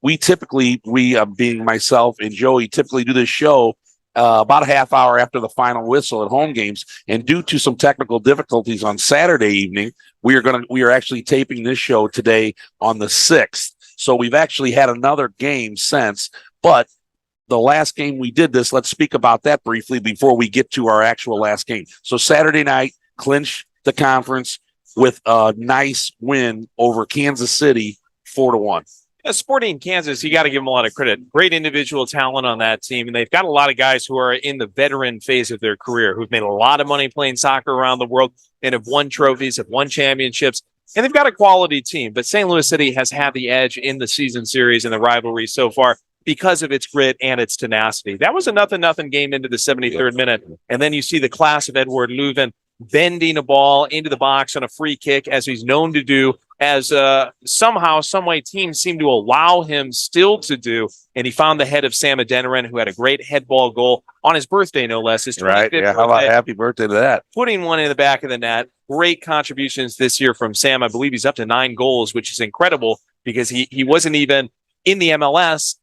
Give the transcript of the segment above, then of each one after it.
we being myself and Joey, typically do this show about a half hour after the final whistle at home games. And due to some technical difficulties on Saturday evening, we are actually taping this show today on the 6th. So we've actually had another game since, but the last game we did this, let's speak about that briefly before we get to our actual last game. So Saturday night, clinched the conference with a nice win over Kansas City, 4-1. Yeah, Sporting Kansas, you got to give them a lot of credit. Great individual talent on that team, and they've got a lot of guys who are in the veteran phase of their career, who've made a lot of money playing soccer around the world and have won trophies, have won championships, and they've got a quality team. But St. Louis City has had the edge in the season series and the rivalry so far because of its grit and its tenacity. That was a 0-0 game into the 73rd minute, and then you see the class of Edouard Leuven bending a ball into the box on a free kick, as he's known to do, as somehow, some way, teams seem to allow him still to do. And he found the head of Sam Adeniran, who had a great head ball goal on his birthday, no less. His 25th right? Yeah, how about happy birthday to that? Putting one in the back of the net. Great contributions this year from Sam. I believe he's up to 9 goals, which is incredible because he wasn't even in the MLS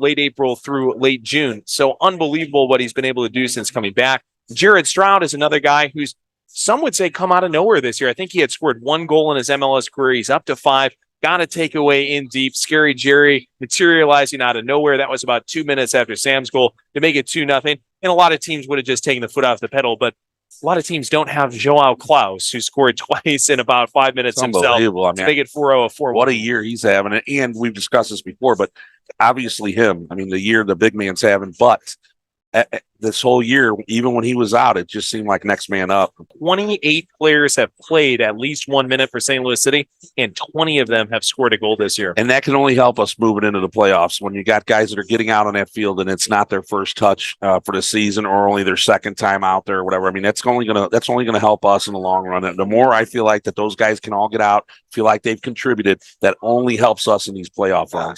late April through late June. So unbelievable what he's been able to do since coming back. Jared Stroud is another guy who's, some would say, come out of nowhere this year. I think he had scored 1 goal in his MLS career. He's up to 5. Got a takeaway in deep. Scary Jerry materializing out of nowhere. That was about 2 minutes after Sam's goal to make it 2-0. And a lot of teams would have just taken the foot off the pedal, but a lot of teams don't have Joao Klaus, who scored twice in about 5 minutes himself to make it 4-0. What a year he's having. And we've discussed this before, but obviously him, I mean, the year the big man's having, but this whole year, even when he was out, it just seemed like next man up. 28 players have played at least 1 minute for St. Louis City, and 20 of them have scored a goal this year. And that can only help us moving into the playoffs when you got guys that are getting out on that field and it's not their first touch for the season or only their second time out there or whatever. I mean, that's only gonna help us in the long run. And the more I feel like that those guys can all get out, feel like they've contributed, that only helps us in these playoff runs.